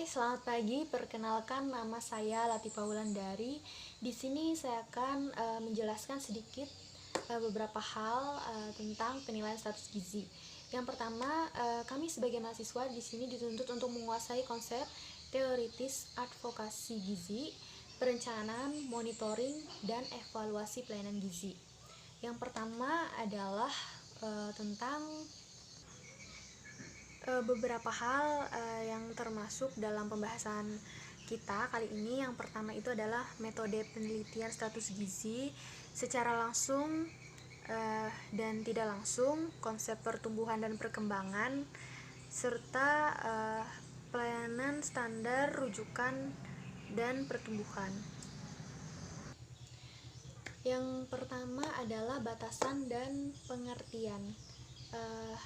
Hai, selamat pagi. Perkenalkan, nama saya Latifah Wulandari. Di sini saya akan menjelaskan sedikit beberapa hal tentang penilaian status gizi. Yang pertama, kami sebagai mahasiswa di sini dituntut untuk menguasai konsep teoritis advokasi gizi, perencanaan, monitoring, dan evaluasi pelayanan gizi. Yang pertama adalah tentang beberapa hal yang termasuk dalam pembahasan kita kali ini. Yang pertama itu adalah metode penelitian status gizi secara langsung dan tidak langsung, konsep pertumbuhan dan perkembangan, serta pelayanan standar rujukan dan pertumbuhan. Yang pertama adalah batasan dan pengertian.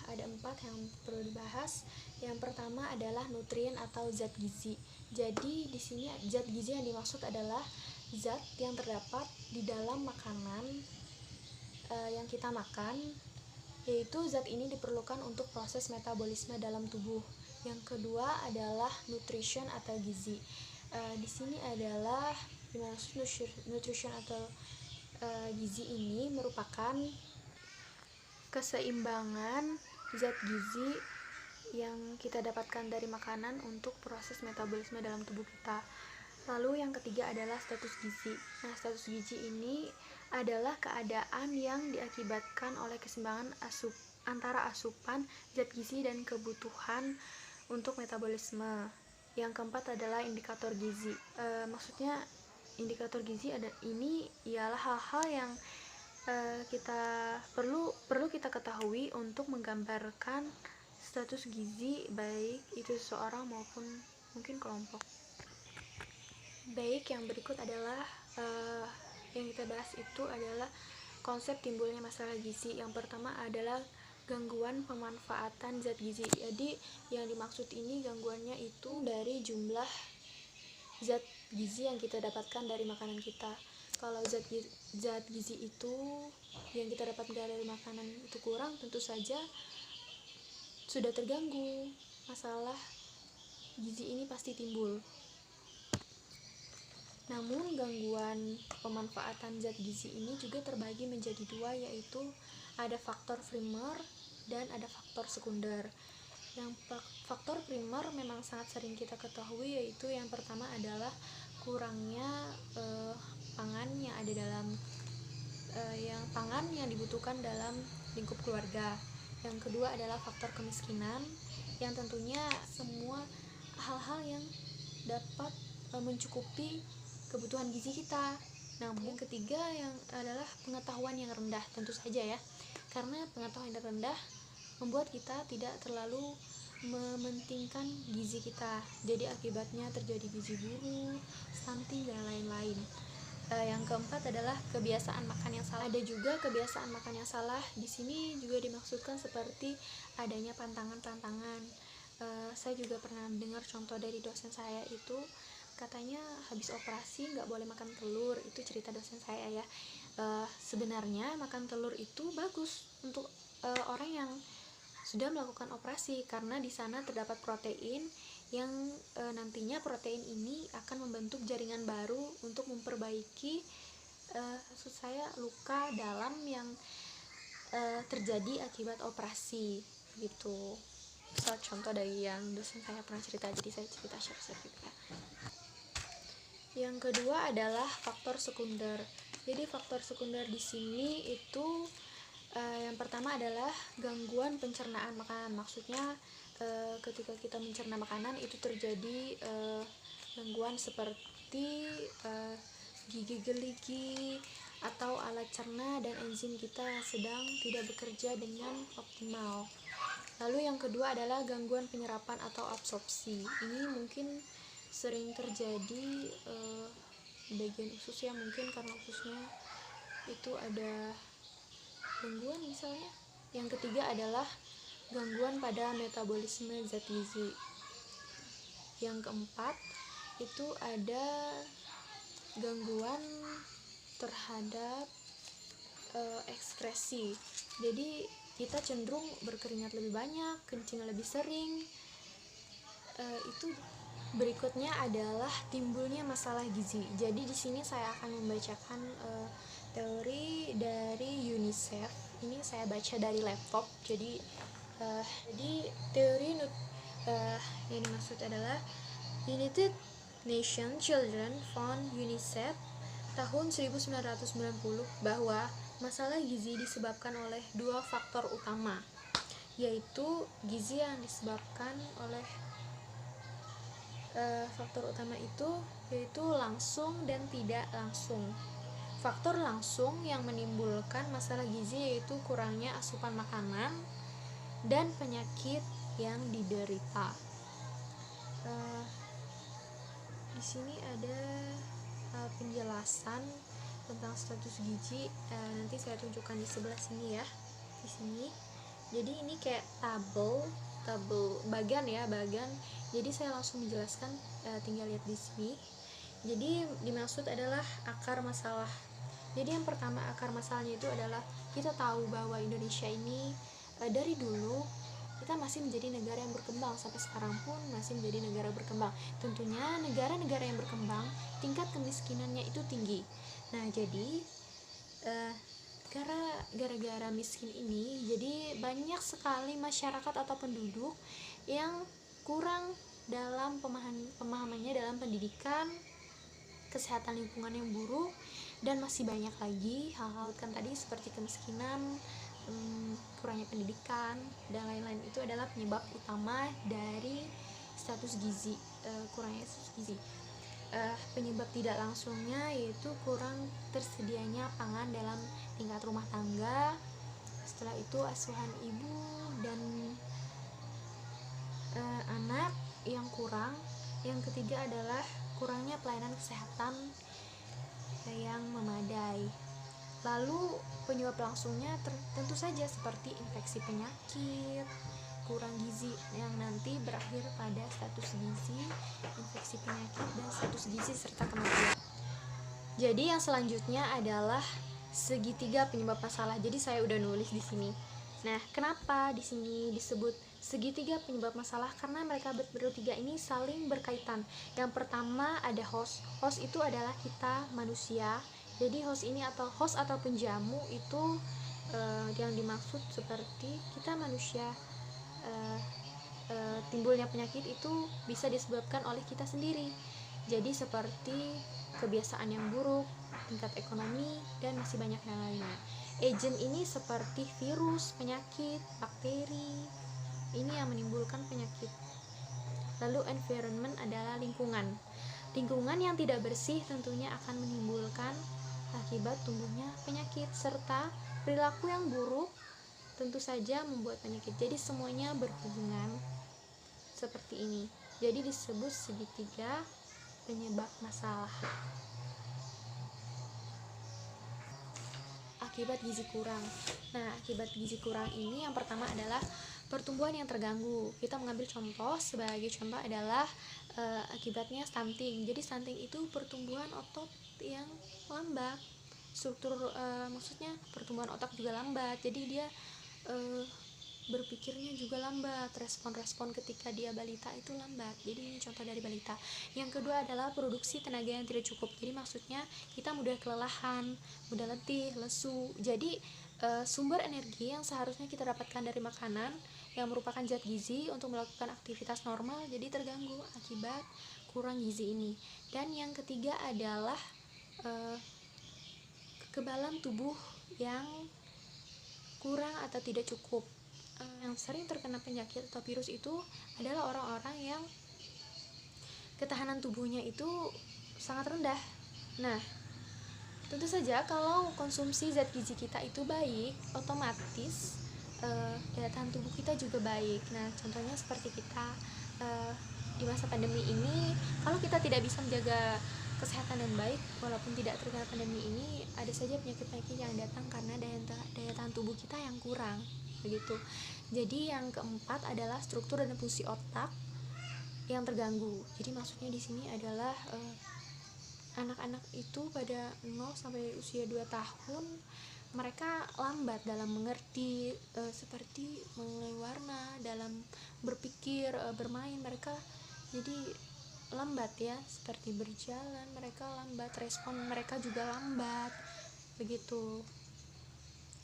Ada 4 yang perlu dibahas. Yang pertama adalah nutrien atau zat gizi. Jadi di sini zat gizi yang dimaksud adalah zat yang terdapat di dalam makanan yang kita makan, yaitu zat ini diperlukan untuk proses metabolisme dalam tubuh. Yang kedua adalah nutrition atau gizi. Di sini adalah dimaksud nutrition atau gizi ini merupakan keseimbangan zat gizi yang kita dapatkan dari makanan untuk proses metabolisme dalam tubuh kita. Lalu yang ketiga adalah status gizi. Nah, status gizi ini adalah keadaan yang diakibatkan oleh keseimbangan antara asupan zat gizi dan kebutuhan untuk metabolisme. Yang keempat adalah indikator gizi. Maksudnya indikator gizi ini ialah hal-hal yang kita perlu kita ketahui untuk menggambarkan status gizi baik itu seseorang maupun mungkin kelompok. Baik, yang berikut adalah yang kita bahas itu adalah konsep timbulnya masalah gizi. Yang pertama adalah gangguan pemanfaatan zat gizi. Jadi yang dimaksud ini gangguannya itu dari jumlah zat gizi yang kita dapatkan dari makanan kita. Kalau zat gizi itu yang kita dapatkan dari makanan itu kurang, tentu saja sudah terganggu. Masalah gizi ini pasti timbul. Namun gangguan pemanfaatan zat gizi ini juga terbagi menjadi dua, yaitu ada faktor primer dan ada faktor sekunder. Yang faktor primer memang sangat sering kita ketahui, yaitu yang pertama adalah kurangnya pangan yang ada dalam pangan yang dibutuhkan dalam lingkup keluarga. Yang kedua adalah faktor kemiskinan, yang tentunya semua hal-hal yang dapat mencukupi kebutuhan gizi kita. Namun yang ketiga yang adalah pengetahuan yang rendah, tentu saja ya, karena pengetahuan yang rendah membuat kita tidak terlalu mementingkan gizi kita, jadi akibatnya terjadi gizi buruk, stunting dan lain-lain. Yang keempat adalah kebiasaan makan yang salah. Ada juga kebiasaan makan yang salah. Di sini juga dimaksudkan seperti adanya pantangan-pantangan. Saya juga pernah dengar contoh dari dosen saya, itu katanya habis operasi nggak boleh makan telur. Itu cerita dosen saya ya. Sebenarnya makan telur itu bagus untuk orang yang sudah melakukan operasi, karena di sana terdapat protein yang nantinya protein ini akan membentuk jaringan baru untuk memperbaiki maksud saya luka dalam yang terjadi akibat operasi gitu. Contoh dari yang dosen saya pernah cerita, jadi saya cerita share juga. Yang kedua adalah faktor sekunder. Jadi faktor sekunder di sini itu yang pertama adalah gangguan pencernaan makanan. Maksudnya ketika kita mencerna makanan itu terjadi gangguan seperti gigi geligi atau alat cerna dan enzim kita sedang tidak bekerja dengan optimal. Lalu yang kedua adalah gangguan penyerapan atau absorpsi. Ini mungkin sering terjadi bagian usus ya, mungkin karena ususnya itu ada gangguan misalnya. Yang ketiga adalah gangguan pada metabolisme zat gizi. Yang keempat itu ada gangguan terhadap ekskresi. Jadi kita cenderung berkeringat lebih banyak, kencing lebih sering. Itu Berikutnya adalah timbulnya masalah gizi. Jadi di sini saya akan membacakan teori dari UNICEF. Ini saya baca dari laptop. Jadi teori yang dimaksud adalah United Nations Children Fund UNICEF tahun 1990 bahwa masalah gizi disebabkan oleh dua faktor utama, yaitu gizi yang disebabkan oleh faktor utama itu yaitu langsung dan tidak langsung. Faktor langsung yang menimbulkan masalah gizi yaitu kurangnya asupan makanan dan penyakit yang diderita. Di sini ada penjelasan tentang status gizi. Nanti saya tunjukkan di sebelah sini ya, di sini. Jadi ini kayak tabel bagan. Jadi saya langsung menjelaskan, tinggal lihat di sini. Jadi dimaksud adalah akar masalah. Jadi yang pertama, akar masalahnya itu adalah kita tahu bahwa Indonesia ini dari dulu kita masih menjadi negara yang berkembang, sampai sekarang pun masih menjadi negara berkembang. Tentunya negara-negara yang berkembang tingkat kemiskinannya itu tinggi. Nah, jadi gara-gara miskin ini, jadi banyak sekali masyarakat atau penduduk yang kurang dalam pemahamannya dalam pendidikan, kesehatan lingkungan yang buruk, dan masih banyak lagi hal-hal kan tadi seperti kemiskinan, kurangnya pendidikan dan lain-lain. Itu adalah penyebab utama dari status gizi, kurangnya status gizi. Penyebab tidak langsungnya yaitu kurang tersedianya pangan dalam tingkat rumah tangga. Setelah itu asuhan ibu dan anak yang kurang. Yang ketiga adalah kurangnya pelayanan kesehatan yang memadai. Lalu penyebab langsungnya tentu saja seperti infeksi penyakit, kurang gizi yang nanti berakhir pada status gizi, infeksi penyakit, dan status gizi serta kematian. Jadi yang selanjutnya adalah segitiga penyebab masalah. Jadi saya udah nulis di sini. Nah, kenapa di sini disebut segitiga penyebab masalah? Karena mereka bertiga ini saling berkaitan. Yang pertama ada host. Host itu adalah kita manusia. Jadi host atau penjamu itu yang dimaksud seperti kita manusia. Timbulnya penyakit itu bisa disebabkan oleh kita sendiri. Jadi seperti kebiasaan yang buruk, tingkat ekonomi, dan masih banyak yang lainnya. Agent ini seperti virus, penyakit, bakteri, ini yang menimbulkan penyakit. Lalu environment adalah lingkungan. Lingkungan yang tidak bersih tentunya akan menimbulkan akibat tumbuhnya penyakit, serta perilaku yang buruk tentu saja membuat penyakit. Jadi semuanya berhubungan seperti ini. Jadi disebut segitiga penyebab masalah. Akibat gizi kurang. Nah, akibat gizi kurang ini yang pertama adalah pertumbuhan yang terganggu. Kita mengambil contoh, sebagai contoh adalah akibatnya stunting. Jadi stunting itu pertumbuhan otot yang lambat. Maksudnya pertumbuhan otak juga lambat. Jadi dia berpikirnya juga lambat, respon ketika dia balita itu lambat. Jadi ini contoh dari balita. Yang kedua adalah produksi tenaga yang tidak cukup. Jadi maksudnya kita mudah kelelahan, mudah letih, lesu. Jadi sumber energi yang seharusnya kita dapatkan dari makanan yang merupakan zat gizi untuk melakukan aktivitas normal jadi terganggu akibat kurang gizi ini. Dan yang ketiga adalah kekebalan tubuh yang kurang atau tidak cukup. Yang sering terkena penyakit atau virus itu adalah orang-orang yang ketahanan tubuhnya itu sangat rendah. Nah, tentu saja kalau konsumsi zat gizi kita itu baik, otomatis daya tahan tubuh kita juga baik. Nah, contohnya seperti kita di masa pandemi ini, kalau kita tidak bisa menjaga kesehatan yang baik, walaupun tidak terkena pandemi ini, ada saja penyakit-penyakit yang datang karena daya tahan tubuh kita yang kurang, begitu. Jadi yang keempat adalah struktur dan fungsi otak yang terganggu. Jadi maksudnya di sini adalah anak-anak itu pada 0 sampai usia 2 tahun mereka lambat dalam mengerti, seperti mengenai warna, dalam berpikir, bermain. Mereka jadi lambat ya, seperti berjalan mereka lambat, respon mereka juga lambat begitu.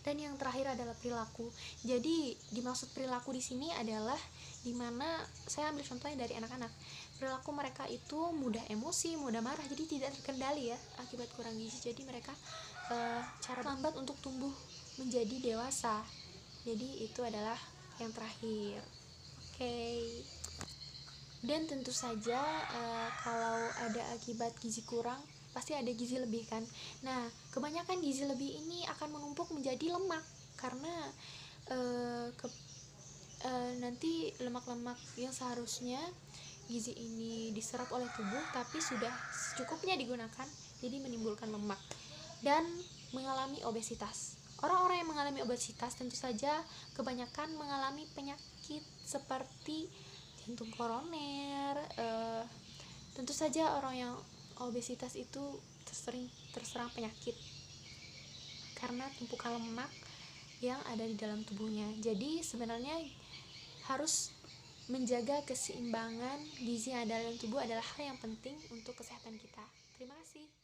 Dan yang terakhir adalah perilaku. Jadi dimaksud perilaku di sini adalah dimana saya ambil contohnya dari anak-anak. Perilaku mereka itu mudah emosi, mudah marah, jadi tidak terkendali ya akibat kurang gizi. Jadi mereka cara lambat untuk tumbuh menjadi dewasa. Jadi itu adalah yang terakhir. Oke. Dan tentu saja kalau ada akibat gizi kurang, pasti ada gizi lebih kan. Nah, kebanyakan gizi lebih ini akan menumpuk menjadi lemak karena nanti lemak-lemak yang seharusnya gizi ini diserap oleh tubuh tapi sudah secukupnya digunakan, jadi menimbulkan lemak dan mengalami obesitas. Orang-orang yang mengalami obesitas tentu saja kebanyakan mengalami penyakit seperti jantung koroner. Tentu saja orang yang obesitas itu terserang penyakit karena tumpukan lemak yang ada di dalam tubuhnya. Jadi sebenarnya harus menjaga keseimbangan gizi yang ada dalam tubuh adalah hal yang penting untuk kesehatan kita. Terima kasih.